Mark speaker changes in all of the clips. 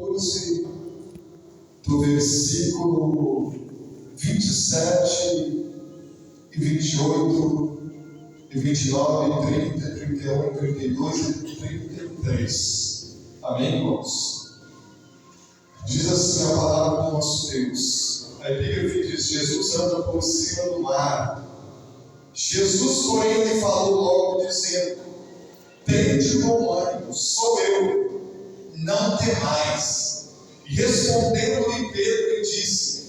Speaker 1: 14, do versículo 27 e 28, e 29, 30, 31, 32 e 33. Amém, irmãos? Diz assim a palavra do nosso Deus. A epígrafe diz: Jesus anda por cima do mar. Jesus, porém, lhe falou logo, dizendo: tende bom ânimo, sou eu, não temais. E respondendo-lhe Pedro, disse: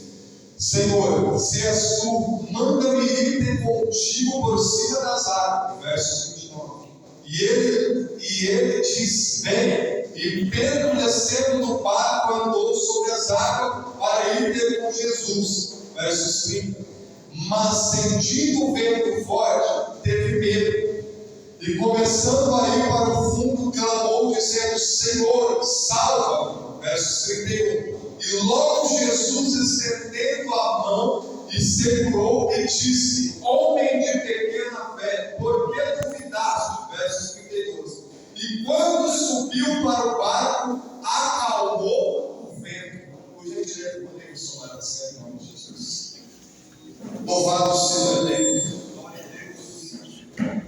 Speaker 1: Senhor, se és tu, manda-me ir ter contigo por cima das águas. Verso 29. E ele disse: vem. E Pedro, descendo do barco, andou sobre as águas para ir ter com Jesus. Versos 30. Mas sentindo o vento forte, teve medo. E começando a ir para o fundo, clamou, dizendo: Senhor, salva-me. Versos 31. E logo Jesus, estendendo a mão, e segurou e disse: homem de pequena fé, por que duvidaste? Versos 32. E quando subiu para o barco, acalmou o vento. Por gentileza, podemos somar a série em nome de Jesus. Louvado seja Deus.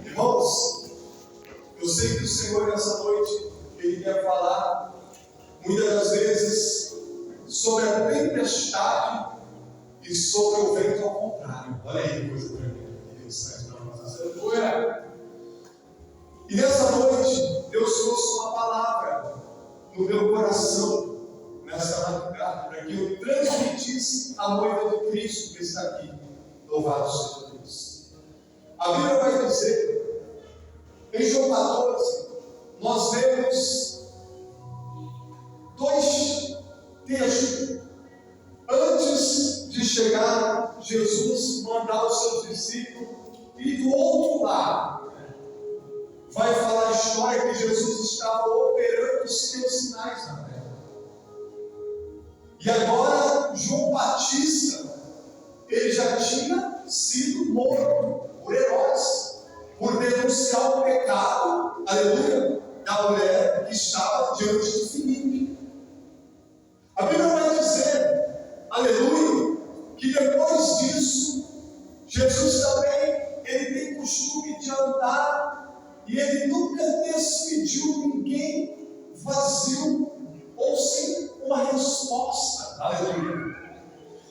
Speaker 1: Irmãos, eu sei que o Senhor nessa noite, Ele quer falar muitas das vezes sobre a tempestade e sobre o vento ao contrário. Olha aí, coisa tremenda que Deus traz para nós. E nessa noite, Deus trouxe uma palavra no meu coração, nessa madrugada, para que eu transmitisse a noiva de Cristo que está aqui. Louvado seja Deus. A Bíblia vai dizer, em João 14, nós vemos dois textos. Antes de chegar, Jesus mandar os seus discípulos, e do outro lado, vai falar a história que Jesus estava operando os seus sinais na terra. E agora, João Batista, ele já tinha sido morto por Herodes, por denunciar o pecado, aleluia, da mulher que estava diante de Filipe. A Bíblia vai dizer, aleluia, que depois disso, Jesus também, ele tem costume de andar, e ele nunca despediu ninguém vazio, ou sem uma resposta, aleluia.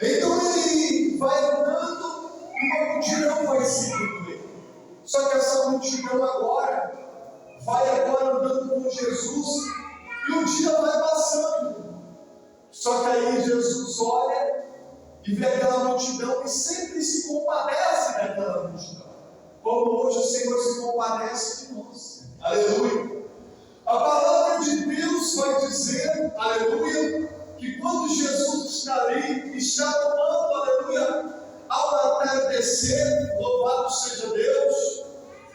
Speaker 1: Então ele vai andando, e uma multidão vai seguindo ele. Só que essa multidão agora, vai agora andando com Jesus, e o dia vai passando. Só que aí Jesus olha e vê aquela multidão e sempre se compadece daquela multidão, como hoje o Senhor se compadece de nós. Aleluia. A palavra de Deus vai dizer, aleluia, que quando Jesus está ali, está tomando, aleluia, ao atardecer, louvado seja Deus,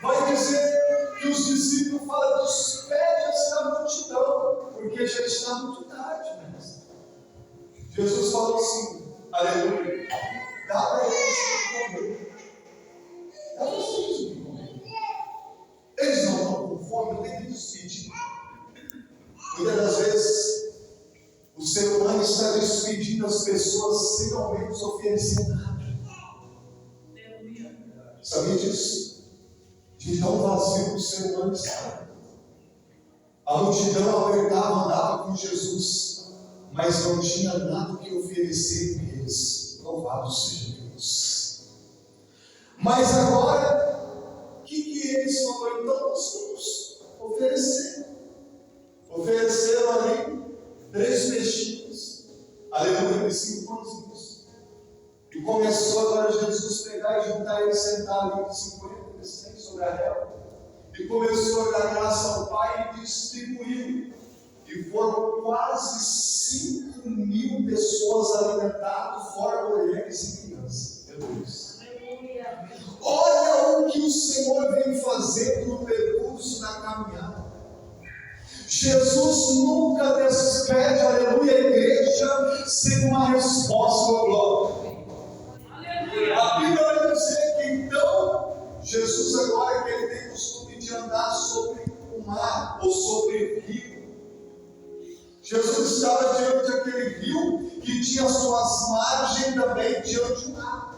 Speaker 1: vai dizer que os discípulos falam: despede esta multidão, porque já está muito tarde, né? Jesus falou assim, aleluia, dá para eles de comer. Dá para eles de comer. Eles não estão com fome, eu tenho que despedir. Muitas das vezes, o ser humano está despedindo as pessoas sem ao menos oferecer nada. Sabia disso? De tão vazio que o ser humano está. A multidão apertava, andava com Jesus, mas não tinha nada que oferecer para eles. Louvado seja Deus. Mas agora, o que eles falaram? Então nós vamos oferecer. Ofereceram ali 3 peixinhos, aleluia, e 5 pãozinhos. E começou agora Jesus pegar e juntar ele, sentar ali de 50, de 100 sobre a relva. E começou a dar graça ao Pai e distribuiu. E foram quase 5.000 pessoas alimentadas, fora mulheres e crianças. Aleluia. Olha o que o Senhor vem fazendo no percurso da caminhada. Jesus nunca despede, aleluia, a igreja sem uma resposta, glória. Aleluia. A Bíblia vai dizer que então, Jesus agora, que ele tem costume de andar sobre o mar ou sobre o rio, Jesus Jesus estava diante daquele rio que tinha suas margens também diante do mar.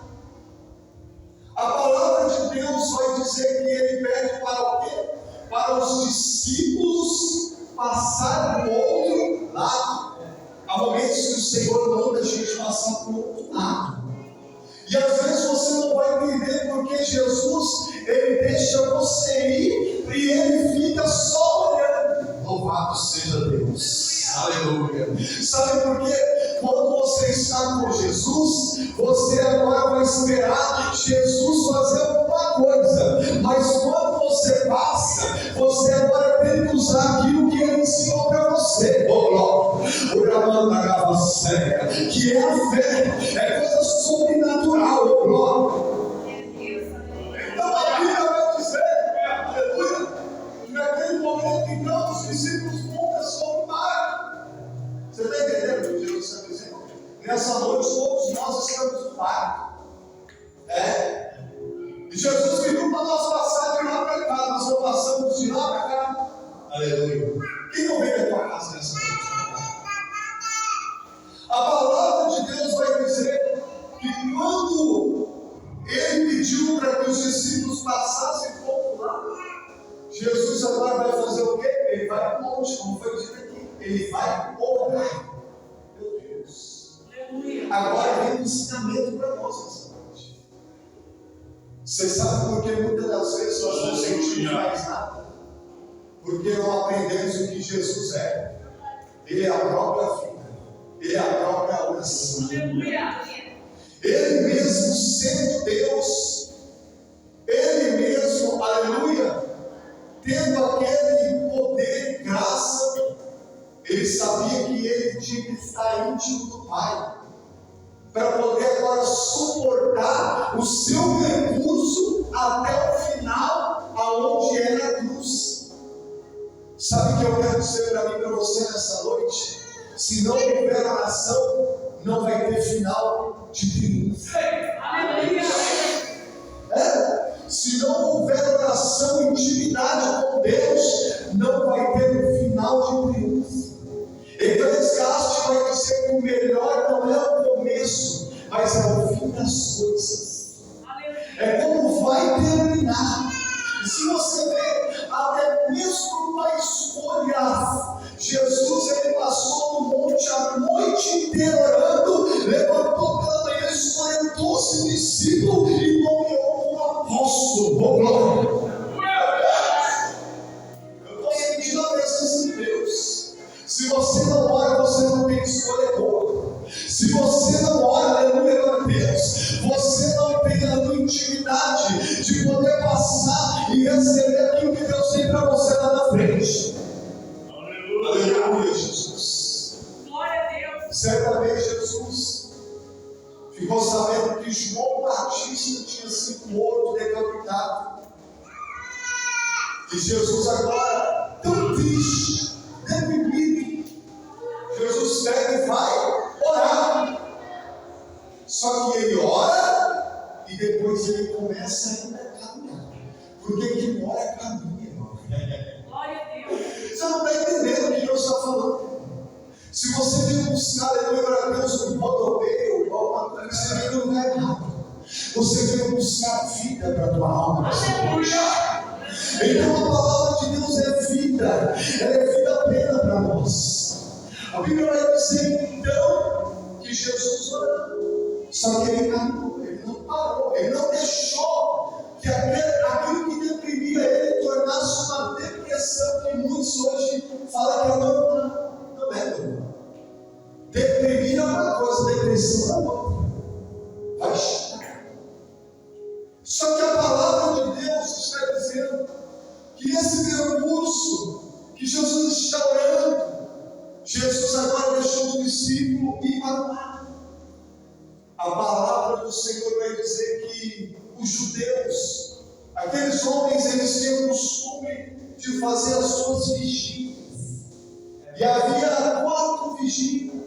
Speaker 1: A palavra de Deus vai dizer que ele pede para o quê? Para os discípulos passar do outro lado. Há momentos que o Senhor manda a gente passar para o outro lado. E às vezes você não vai entender porque Jesus, ele deixa você ir e ele fica só olhando. Louvado seja Deus. Aleluia. Sabe por quê? Quando você está com Jesus, você agora vai esperar Jesus fazer alguma coisa. Mas quando você passa, você agora tem que usar aquilo que ele ensinou para você. Que é a fé, é coisa sobrenatural. Então a Bíblia vai dizer, aleluia, que naquele momento então os discípulos montam sobre o mar. Você está entendendo o que Jesus está dizendo? Nessa noite todos nós estamos no mar. E Jesus pediu para nós passar de lá para cá. Nós não passamos de lá para cá. Aleluia. Quem não veio da tua casa nessa noite? A palavra de Deus vai dizer que quando ele pediu para que os discípulos passassem para o outro lado, Jesus agora vai fazer o quê? Ele vai longe, como foi dito aqui. Ele vai orar. Meu Deus. Agora vem um ensinamento para nós nessa noite. Você sabe por que muitas das vezes nós não sentimos mais nada? Porque não aprendemos o que Jesus é. Ele é a própria vida. Ele é a própria oração. Ele mesmo sendo Deus, Ele mesmo, aleluia, tendo aquele poder e graça, Ele sabia que Ele tinha que estar íntimo do Pai, para poder agora suportar o seu percurso até o final, aonde era a cruz. Sabe o que eu quero dizer para mim e para você nessa noite? Se não houver oração, não vai ter final de triunfo. Se não houver oração e intimidade com Deus, não vai ter um final de triunfo. Eclesiastes vai dizer que o melhor não é o começo, mas é o fim das coisas. É como vai terminar. E se você vê, até mesmo na escolha, Jesus ele passou no monte a noite inteira orando, levantou pela manhã, escolheu 12 discípulos e nomeou um apóstolo. Eu estou sentindo a presença de Deus. Se você não ora, você não tem escolha boa. Se você não ora, aleluia a Deus, você não tem a tua intimidade de poder passar e receber aquilo que Deus tem para você lá na frente. Aleluia, Jesus.
Speaker 2: Glória a Deus.
Speaker 1: Certa vez Jesus ficou sabendo que João Batista tinha sido morto, decapitado. E Jesus agora, tão triste, deprimido, Jesus pega e vai orar. Só que ele ora e depois ele começa ainda a caminhar. Porque quem ora caminha, irmão.
Speaker 2: Glória a Deus.
Speaker 1: Você não está entendendo o que Deus está falando. Se você vem buscar, aleluia, para Deus no rodoviário, você vem no lugar errado. Você vem buscar vida para a tua alma. Então a palavra de Deus é vida. Ela é vida plena para nós. A Bíblia vai dizer então que Jesus orou. Só que ele caminhou, ele não parou, ele não deixou que aquilo que deprimia ele tornasse uma depressão que muitos hoje falam que é normal. Não é normal. Deprimir é uma coisa, depressão é outra. Vai chegar. Só que a palavra de Deus está dizendo que esse percurso que Jesus está orando, Jesus agora deixou o discípulo ir para o mar. A palavra do Senhor vai dizer que os judeus, aqueles homens, eles tinham o costume de fazer as suas vigílias. E havia 4 vigílias.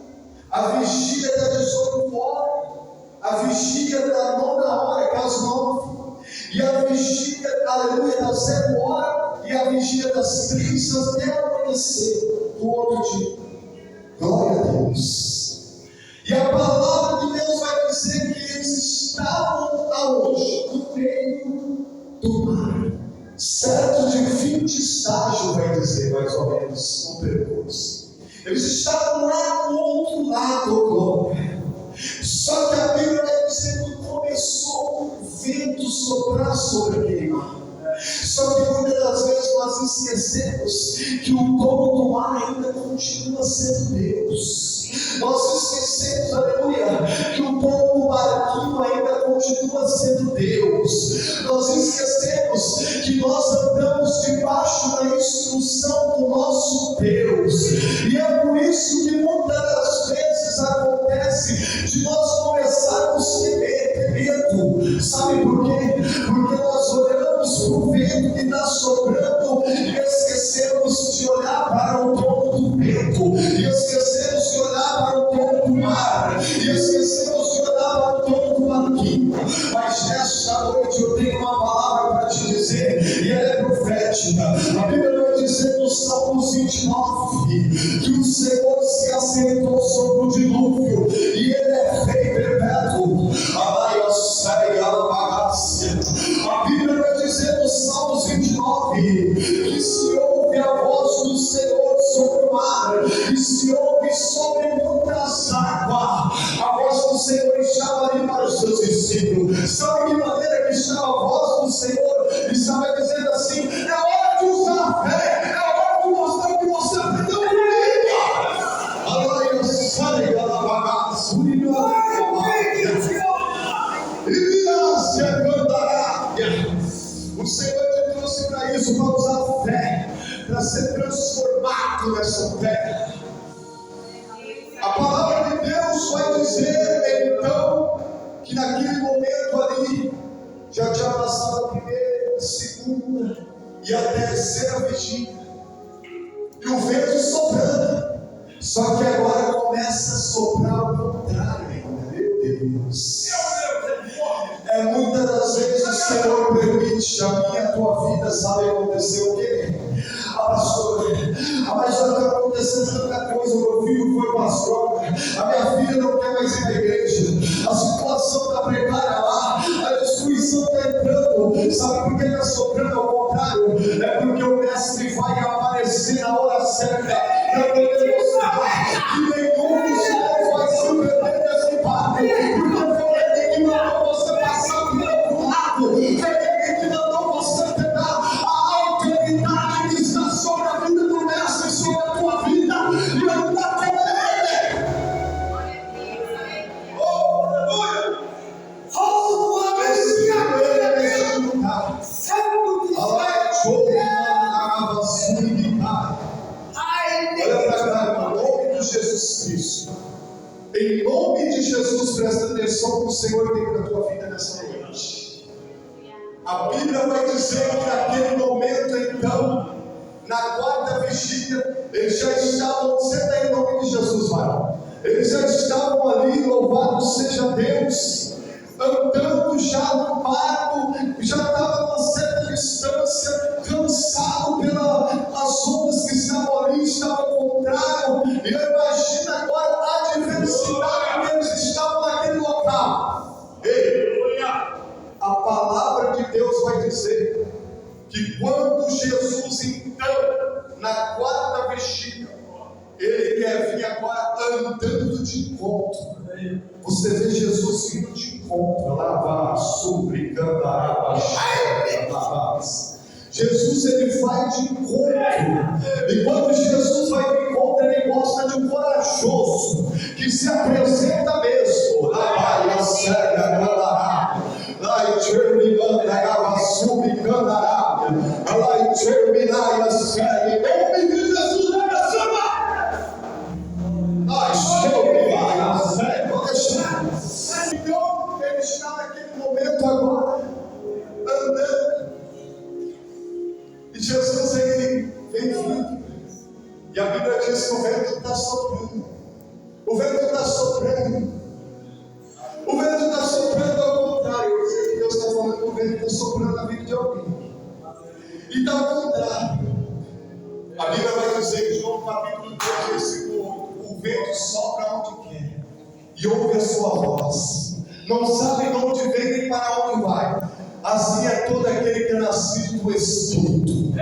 Speaker 1: A vigília da 18 horas, a vigília da 9ª hora, que é às 9, e a vigília, aleluia, da 0 hora, e a vigília das 3 até amanhecer do outro dia. Glória a Deus. E a palavra de Deus vai dizer que eles estavam aonde? No meio do mar. Certo de 20 estágios, vai dizer mais ou menos o percurso. Eles estavam lá do outro lado, glória. Só que a Bíblia vai dizer que começou o vento soprar sobre aquele mar. Só que muitas das vezes nós esquecemos que o dono do mar ainda continua sendo Deus. Nós esquecemos, aleluia, que o dono do barquinho ainda continua sendo Deus. Nós esquecemos que nós andamos debaixo da instrução do nosso Deus. E é por isso que muitas das vezes acontece de nós começarmos a ter medo. Sabe por quê? Porque nós olhamos para o vento que está soprando e esquecemos de olhar para o dono do vento, e esquecemos de olhar para o dono do mar, e esquecemos de olhar para o dono do barquinho. Mas nesta noite eu tenho uma palavra para te dizer, e ela é profética. A Bíblia vai dizer no Salmo 29 que o Senhor se assentou sobre o dilúvio, e ele é rei perpétuo. A Bíblia vai dizer no Salmo 29 que se ouve a voz do Senhor sobre o mar, e se ouve sobre muitas águas. A voz do Senhor estava ali para os seus discípulos. Sabe que maneira que estava a voz do Senhor? Estava dizendo assim: é hora de usar a fé, é hora de mostrar que você aprendeu comigo. O Senhor te trouxe para isso, para usar a fé, para ser transformado nessa terra. A palavra de Deus vai dizer então que naquele momento ali já tinha passado a primeira, a segunda e a terceira vigília, e o vento soprando. Só que agora começa a soprar o contrário ainda. Meu Deus. É muitas das vezes o Senhor permite a minha e a tua vida, sabe acontecer o quê? Pastor, mas já está acontecendo tanta coisa. Meu filho foi pastor, a minha filha não quer mais ir na igreja, a situação está precária lá, a destruição está entrando. Sabe por que está soprando ao contrário? É porque o mestre vai aparecer na hora certa para poder mostrar que nenhum dos céus vai se perder nesse barco, porque foi ele que mandou você passar do outro lado, foi ele que mandou você pegar a autoridade que está sobre a vida do mestre, sobre a tua vida, e andar com ele. Oh, aleluia! Oh, aleluia! Neste lugar, olha para cá, em nome de Jesus Cristo. Em nome de Jesus, presta atenção que o Senhor tem para a tua vida nessa noite. A Bíblia vai dizer que naquele momento, então, na quarta vigília, eles já estavam, senta em nome de Jesus, vai. Eles já estavam ali, louvado seja Deus, andando já no barco, já estava a uma certa distância, cansado pelas ondas que estavam ali, estavam contrário. E eu imagino agora a adversidade que eles estavam naquele local. Ei, a palavra de Deus vai dizer que quando Jesus, então, na quarta vigília, ele quer vir agora andando de encontro. Você vê Jesus vindo de encontro. Jesus, ele vai de encontro. E quando Jesus vai de encontro, ele gosta de um corajoso que se apresenta mesmo. Então, ele está naquele momento agora, andando, e Jesus, ele vem vindo, e a Bíblia diz que o vento está soprando, o vento está soprando, o vento está soprando ao contrário. Eu sei que Deus está falando que o vento está soprando na vida de alguém, e está ao contrário. A Bíblia vai dizer em João capítulo 3, versículo 8, o vento só para onde quer e ouve a sua voz. Não sabe de onde vem nem para onde vai. Assim é todo aquele que é nascido do Espírito.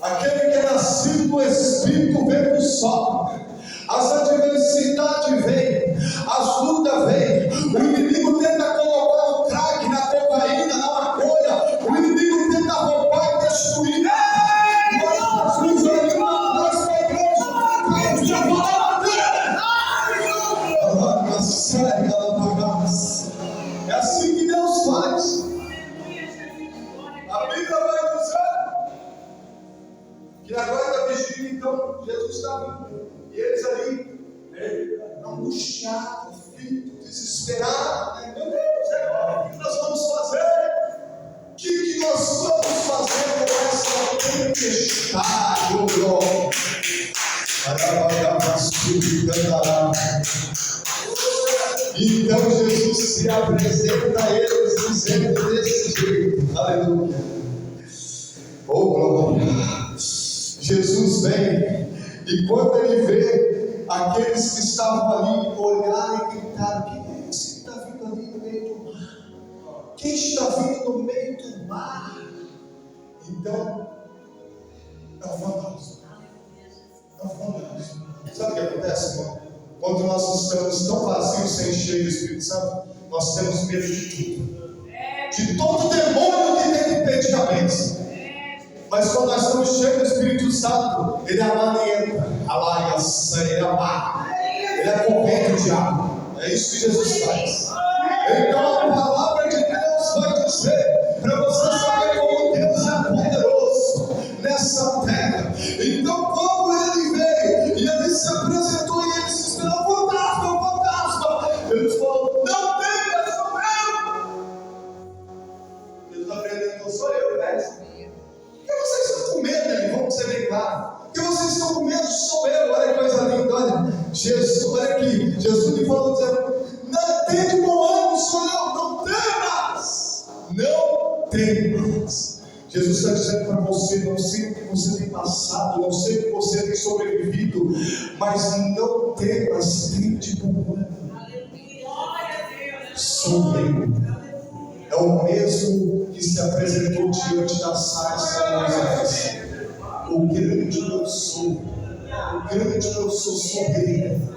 Speaker 1: Aquele que é nascido do Espírito vê o sol. As adversidades vêm, as lutas vêm. O inimigo tenta colocar o crack na cocaína, na maconha. O inimigo tenta roubar e destruir. Mas Jesus ele nós pegamos de volta. É assim que Deus faz. A Bíblia vai dizer que agora da vigília, então, Jesus está vindo. E eles ali, angustiados, aflitos, desesperados. Meu Deus, agora o que nós vamos fazer? O que nós vamos fazer com essa tempestade, ô glória? Então Jesus se apresenta a eles dizendo desse jeito. Aleluia. Oh glória. Jesus vem. E quando ele vê aqueles que estavam ali olhar e gritar: quem é esse que está vindo ali no meio do mar? Quem está vindo no meio do mar? Então, é um fantasma. É um fantasma. Sabe o que acontece, irmão? Quando nós estamos tão vazios, sem cheio do Espírito Santo, nós temos medo de tudo. De todo demônio que tem que impedir a bênção. Mas quando nós estamos cheios do Espírito Santo, ele amanienta, ele amarra, ele é corrente o diabo. É isso que Jesus faz. Então a palavra de Deus vai dizer para você saber como Deus é poderoso nessa terra. Então quando ele veio e ele se apresentou e ele disse: fantasma, ele falou: não temas, sou eu. Jesus apresentou: sou eu, mestre. Por que vocês estão com medo dele? Vamos ser bem claro. Por que vocês estão com medo? Sou eu. Olha que coisa linda. Olha, Jesus, olha aqui. Jesus me falou dizendo: não tem de bom ânimo, sou eu. Não temas. Não temas. Jesus está dizendo para você: não sei o que você tem passado, não sei o que você tem sobrevivido, mas não temas, tem de bom ânimo. Sou eu. É o mesmo que se apresentou diante da sarça de Moisés. O grande eu sou. O grande eu sou eu.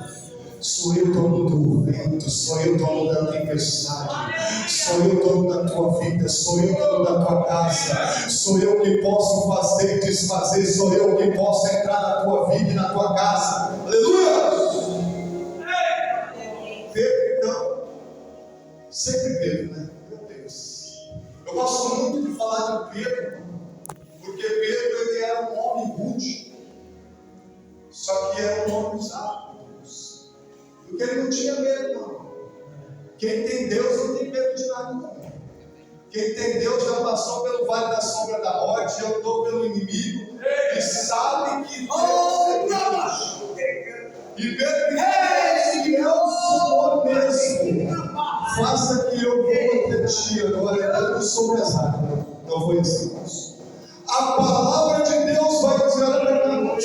Speaker 1: Sou eu dono do vento, sou eu dono da tempestade, sou eu dono da tua vida, sou eu dono da tua casa, sou eu que posso fazer e desfazer, sou eu que posso entrar na tua vida e na tua casa. Aleluia! Pedro, então, sempre Pedro, né? Eu gosto muito de falar de Pedro, porque Pedro ele era um homem rude, só que era um homem usado, porque ele não tinha medo, não. Quem tem Deus não tem medo de nada, não. Quem tem Deus já passou pelo vale da sombra da morte, já lutou pelo inimigo e sabe que Deus é Deus. E Pedro disse: eu sou mesmo. Faça que eu vou até ti agora, dando sobre as águas. Não foi assim, irmãos. A palavra de Deus vai dizer para nós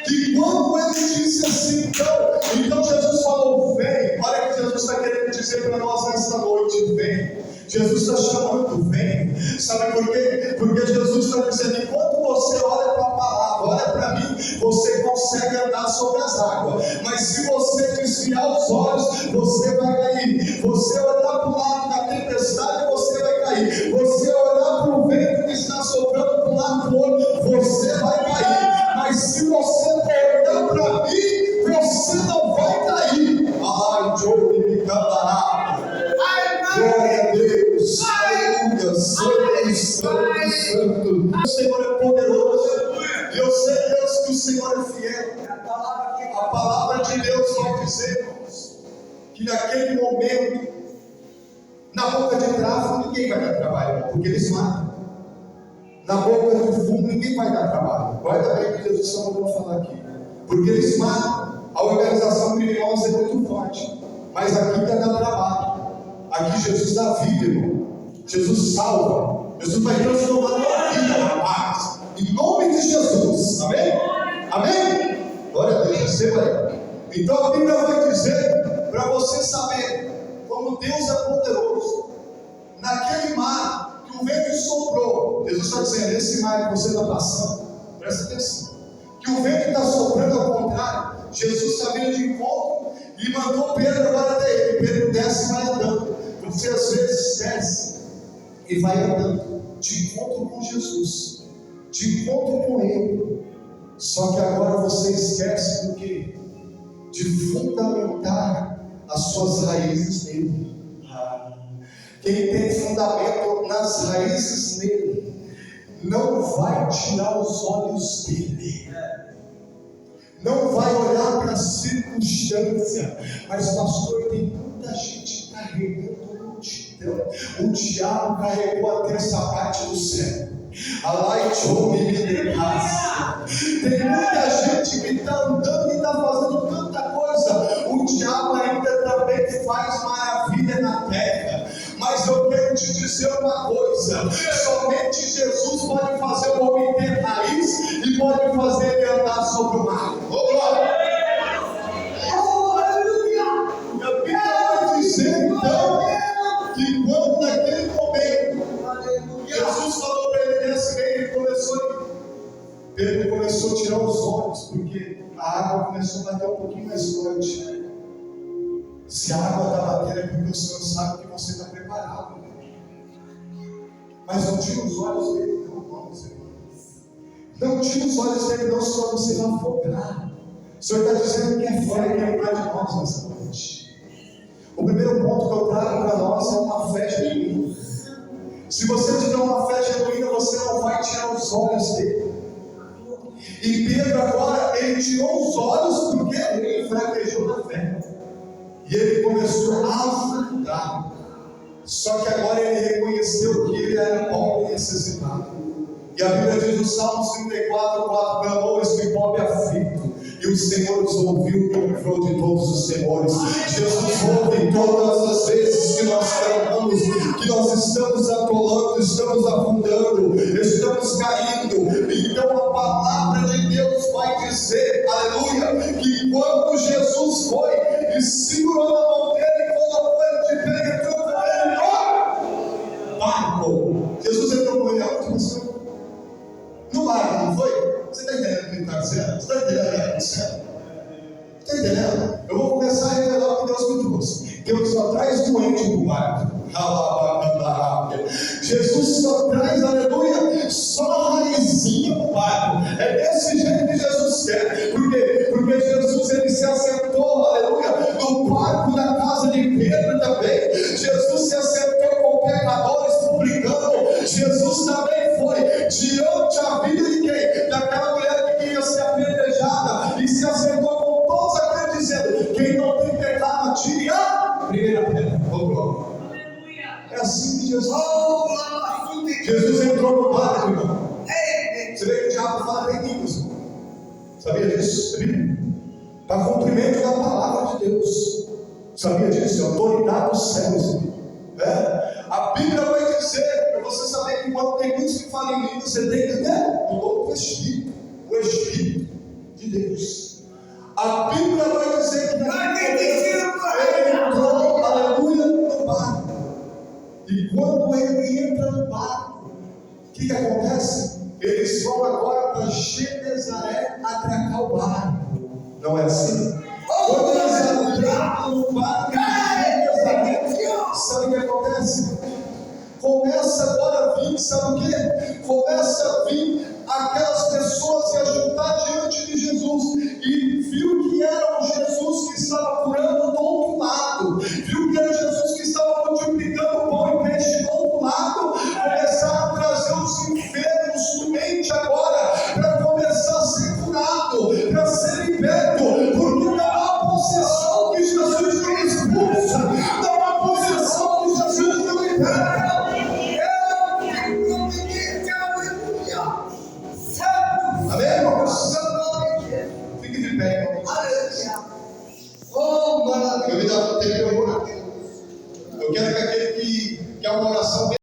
Speaker 1: que quando ele disse assim, então Jesus falou: vem. Olha que Jesus está querendo dizer para nós nesta noite: vem. Jesus está chamando, vem. Sabe por quê? Porque Jesus está dizendo: enquanto você olha para a palavra, olha para mim, você consegue andar sobre as águas. Mas se você desviar os olhos, você vai cair. Você olhar para o lado da tempestade, você vai cair. Você olhar para o vento que está soprando para o lado do outro, você vai cair. Mas se você olhar para mim, você não vai cair. Ai, Joe, me cantará. Glória a Deus, aleluia, santo. O Senhor é poderoso. E eu sei, Deus, que o Senhor é fiel. A palavra de Deus vai dizer, irmãos, que naquele momento, na boca de tráfico, ninguém vai dar trabalho, porque eles matam. Na boca do fumo, ninguém vai dar trabalho. Guarda bem o que Jesus está mandando falar aqui. Porque eles matam. A organização criminosa é muito forte. Mas aqui quer dar trabalho. Aqui Jesus dá vida, irmão. Jesus salva. Jesus vai transformar a tua vida, rapaz. Em nome de Jesus. Amém? Amém? Glória a Deus. Perceba aí. Então a Bíblia vai dizer, para você saber como Deus é poderoso, naquele mar que o vento soprou, Jesus está dizendo, esse mar que você está passando, presta atenção, que o vento está soprando ao contrário, Jesus está vindo de encontro e mandou Pedro agora até ele. Pedro desce e vai andando. Você às vezes desce e vai andando de encontro com Jesus, de encontro com Ele. Só que agora você esquece do que? De fundamentar as suas raízes nele. Quem tem fundamento nas raízes nele não vai tirar os olhos dele, não vai olhar para a circunstância. Mas pastor, tem muita gente carregando multidão. O diabo carregou a terça parte do céu. A light home me casa. Tem muita gente que está andando e está fazendo tanta coisa. O diabo ainda também faz maravilha na terra. Mas eu quero te dizer uma coisa: somente Jesus pode fazer o homem ter raiz e pode fazer ele andar sobre o mar. Oh, glória! Oh, aleluia! E a Bíblia vai dizer então que quando naquele momento Jesus falou para ele descer, Pedro começou a tirar os olhos, porque a água começou a bater um pouquinho mais forte. Se a água está batendo é porque o Senhor sabe que você está preparado. Mas não tira os olhos dele, não, irmãos. Não tira os olhos dele, não, senão você vai afogar. O Senhor está dizendo que é fé que Ele está de nós nessa noite. O primeiro ponto que eu trago para nós é uma fé genuína. Se você tiver uma fé genuína, você não vai tirar os olhos dele. E Pedro agora, ele tirou os olhos porque ele fraquejou na fé. E ele começou a afundar. Só que agora ele reconheceu que ele era pobre e necessitado. E a Bíblia diz no Salmo 34, 4: clamou este pobre aflito, e o Senhor os ouviu e o livrou de todos os temores. Jesus ouve todas as vezes que nós clamamos, que nós estamos atolando, estamos afundando, estamos caindo. Então a palavra de Deus vai dizer, aleluia, que quando Jesus foi e segurou na mão dele e colocou ele de pé, entrou com ele no barco. Jesus entrou com ele aonde, pastor? No barco, não foi? Você está entendendo o que ele está dizendo? Você está entendendo o que ele está dizendo? Está entendendo? Eu vou começar a revelar o que Deus me trouxe. Deus só traz doente para o barco. Jesus só traz, aleluia, só raizinha para o barco. É desse jeito que Jesus quer. Por quê? Porque Jesus, ele se assentou, aleluia, no barco da casa de Pedro também. Jesus se assentou com pecadores publicando. Jesus também foi diante da vida de quem? Daquela mulher que queria ser apedrejada e se assentou com todos aqueles dizendo: quem não tem pecado, atire a primeira pedra. É assim que Jesus. Jesus entrou no barco, irmão. Você vê que o diabo fala em línguas. Sabia disso? Para cumprimento da palavra de Deus. Sabia disso? É autoridade dos céus. A Bíblia vai dizer, para você saber que quando tem muitos que falam em línguas, você tem que ter o dom do Espírito. O Espírito de Deus. A Bíblia vai dizer que ele entrou, aleluia, no barco. E quando ele entra no barco, o que acontece? Eles vão agora para Genezaré atracar o barco. Não é assim? Quando eles entraram no barco de Genezaré, sabe o que acontece? Começa agora a vir, sabe o que? Começa a vir aquelas pessoas e a juntar